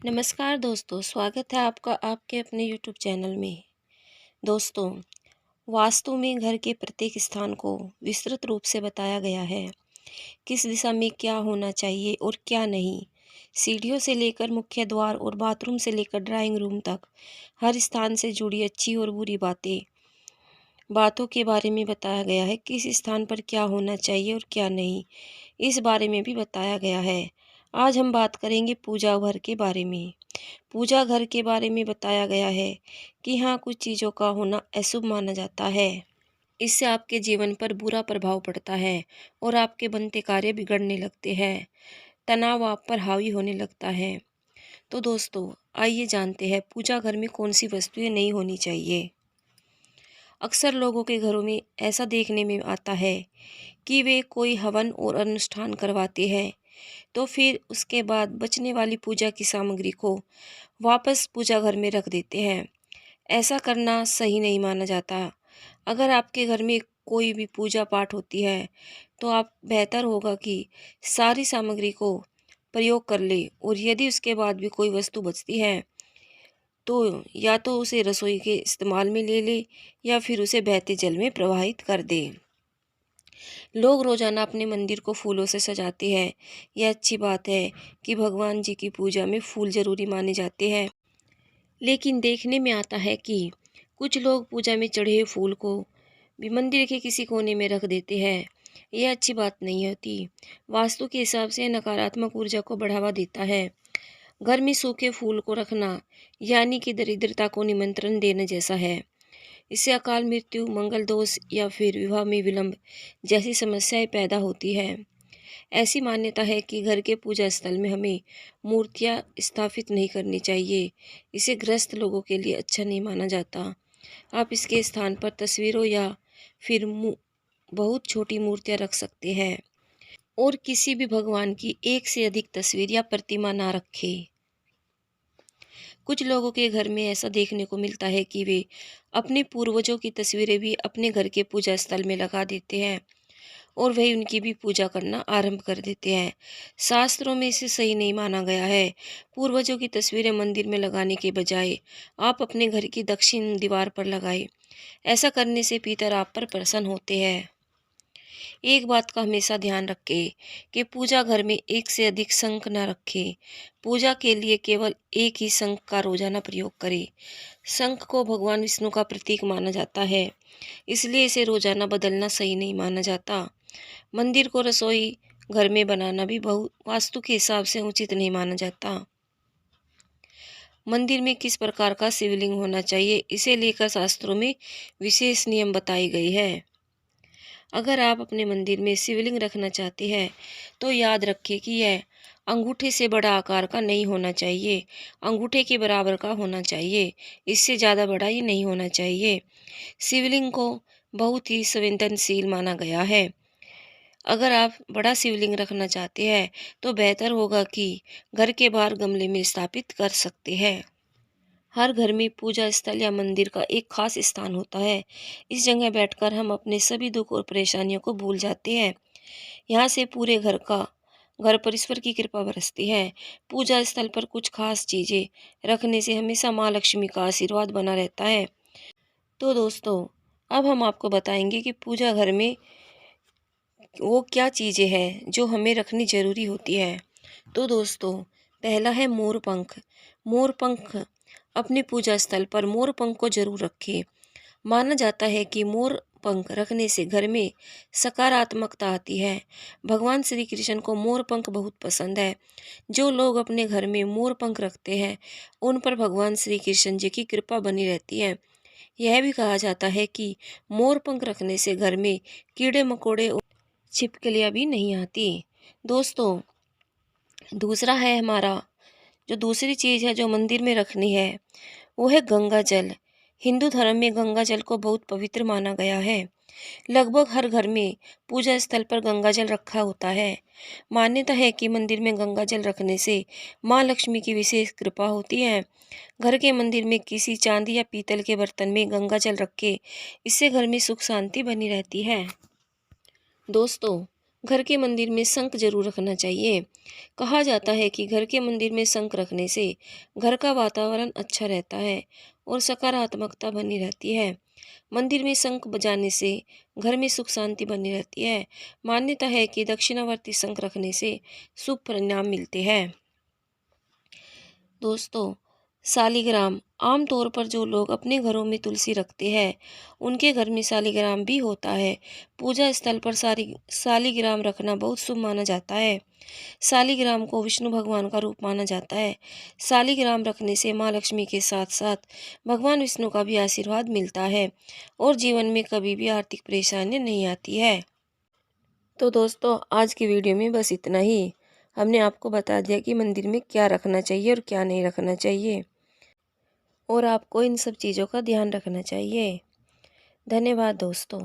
नमस्कार दोस्तों, स्वागत है आपका आपके अपने यूट्यूब चैनल में। दोस्तों, वास्तु में घर के प्रत्येक स्थान को विस्तृत रूप से बताया गया है। किस दिशा में क्या होना चाहिए और क्या नहीं। सीढ़ियों से लेकर मुख्य द्वार और बाथरूम से लेकर ड्राइंग रूम तक हर स्थान से जुड़ी अच्छी और बुरी बातों के बारे में बताया गया है। किस स्थान पर क्या होना चाहिए और क्या नहीं, इस बारे में भी बताया गया है। आज हम बात करेंगे पूजा घर के बारे में। पूजा घर के बारे में बताया गया है कि हाँ, कुछ चीज़ों का होना अशुभ माना जाता है। इससे आपके जीवन पर बुरा प्रभाव पड़ता है और आपके बनते कार्य बिगड़ने लगते हैं। तनाव आप पर हावी होने लगता है। तो दोस्तों, आइए जानते हैं पूजा घर में कौन सी वस्तुएं नहीं होनी चाहिए। अक्सर लोगों के घरों में ऐसा देखने में आता है कि वे कोई हवन और अनुष्ठान करवाते हैं, तो फिर उसके बाद बचने वाली पूजा की सामग्री को वापस पूजा घर में रख देते हैं। ऐसा करना सही नहीं माना जाता। अगर आपके घर में कोई भी पूजा पाठ होती है, तो आप बेहतर होगा कि सारी सामग्री को प्रयोग कर ले, और यदि उसके बाद भी कोई वस्तु बचती है तो या तो उसे रसोई के इस्तेमाल में ले ले या फिर उसे बहते जल में प्रवाहित कर दे। लोग रोजाना अपने मंदिर को फूलों से सजाते हैं। यह अच्छी बात है कि भगवान जी की पूजा में फूल जरूरी माने जाते हैं, लेकिन देखने में आता है कि कुछ लोग पूजा में चढ़े हुए फूल को भी मंदिर के किसी कोने में रख देते हैं। यह अच्छी बात नहीं होती। वास्तु के हिसाब से नकारात्मक ऊर्जा को बढ़ावा देता है। घर में सूखे फूल को रखना यानी कि दरिद्रता को निमंत्रण देने जैसा है। इससे अकाल मृत्यु, मंगल दोष या फिर विवाह में विलंब जैसी समस्याएं पैदा होती है। ऐसी मान्यता है कि घर के पूजा स्थल में हमें मूर्तियां स्थापित नहीं करनी चाहिए। इसे ग्रस्त लोगों के लिए अच्छा नहीं माना जाता। आप इसके स्थान पर तस्वीरों या फिर बहुत छोटी मूर्तियां रख सकते हैं, और किसी भी भगवान की एक से अधिक तस्वीर या प्रतिमा ना रखें। कुछ लोगों के घर में ऐसा देखने को मिलता है कि वे अपने पूर्वजों की तस्वीरें भी अपने घर के पूजा स्थल में लगा देते हैं और वही उनकी भी पूजा करना आरंभ कर देते हैं। शास्त्रों में इसे सही नहीं माना गया है। पूर्वजों की तस्वीरें मंदिर में लगाने के बजाय आप अपने घर की दक्षिण दीवार पर लगाएं। ऐसा करने से पितर आप पर प्रसन्न होते हैं। एक बात का हमेशा ध्यान रखें कि पूजा घर में एक से अधिक शंख न रखें। पूजा के लिए केवल एक ही शंख का रोजाना प्रयोग करें। शंख को भगवान विष्णु का प्रतीक माना जाता है, इसलिए इसे रोजाना बदलना सही नहीं माना जाता। मंदिर को रसोई घर में बनाना भी बहुत वास्तु के हिसाब से उचित नहीं माना जाता। मंदिर में किस प्रकार का शिवलिंग होना चाहिए, इसे लेकर शास्त्रों में विशेष नियम बताए गए हैं। अगर आप अपने मंदिर में शिवलिंग रखना चाहते हैं तो याद रखें कि यह अंगूठे से बड़ा आकार का नहीं होना चाहिए। अंगूठे के बराबर का होना चाहिए, इससे ज़्यादा बड़ा ही नहीं होना चाहिए। शिवलिंग को बहुत ही संवेदनशील माना गया है। अगर आप बड़ा शिवलिंग रखना चाहते हैं तो बेहतर होगा कि घर के बाहर गमले में स्थापित कर सकते हैं। हर घर में पूजा स्थल या मंदिर का एक खास स्थान होता है। इस जगह बैठकर हम अपने सभी दुख और परेशानियों को भूल जाते हैं। यहाँ से पूरे घर पर ईश्वर की कृपा बरसती है। पूजा स्थल पर कुछ खास चीजें रखने से हमेशा माँ लक्ष्मी का आशीर्वाद बना रहता है। तो दोस्तों, अब हम आपको बताएंगे कि पूजा घर में वो क्या चीजें हैं जो हमें रखनी जरूरी होती है। तो दोस्तों, पहला है मोर पंख। मोर पंख अपने पूजा स्थल पर मोर पंख को जरूर रखें। माना जाता है कि मोर पंख रखने से घर में सकारात्मकता आती है। भगवान श्री कृष्ण को मोर पंख बहुत पसंद है। जो लोग अपने घर में मोर पंख रखते हैं उन पर भगवान श्री कृष्ण जी की कृपा बनी रहती है। यह भी कहा जाता है कि मोर पंख रखने से घर में कीड़े मकोड़े और छिपकलियां भी नहीं आती। दोस्तों, दूसरा है हमारा जो दूसरी चीज़ है जो मंदिर में रखनी है, वो है गंगा जल। हिंदू धर्म में गंगा जल को बहुत पवित्र माना गया है। लगभग हर घर में पूजा स्थल पर गंगा जल रखा होता है। मान्यता है कि मंदिर में गंगा जल रखने से माँ लक्ष्मी की विशेष कृपा होती है। घर के मंदिर में किसी चांदी या पीतल के बर्तन में गंगा जल रखे, इससे घर में सुख शांति बनी रहती है। दोस्तों, घर के मंदिर में शंख जरूर रखना चाहिए। कहा जाता है कि घर के मंदिर में शंख रखने से घर का वातावरण अच्छा रहता है और सकारात्मकता बनी रहती है। मंदिर में शंख बजाने से घर में सुख शांति बनी रहती है। मान्यता है कि दक्षिणावर्ती शंख रखने से शुभ परिणाम मिलते हैं। दोस्तों, शालिग्राम आमतौर पर जो लोग अपने घरों में तुलसी रखते हैं उनके घर में शालिग्राम भी होता है। पूजा स्थल पर शालिग्राम रखना बहुत शुभ माना जाता है। शालिग्राम को विष्णु भगवान का रूप माना जाता है। शालिग्राम रखने से माँ लक्ष्मी के साथ साथ भगवान विष्णु का भी आशीर्वाद मिलता है और जीवन में कभी भी आर्थिक परेशानी नहीं आती है। तो दोस्तों, आज की वीडियो में बस इतना ही। हमने आपको बता दिया कि मंदिर में क्या रखना चाहिए और क्या नहीं रखना चाहिए, और आपको इन सब चीज़ों का ध्यान रखना चाहिए। धन्यवाद दोस्तों।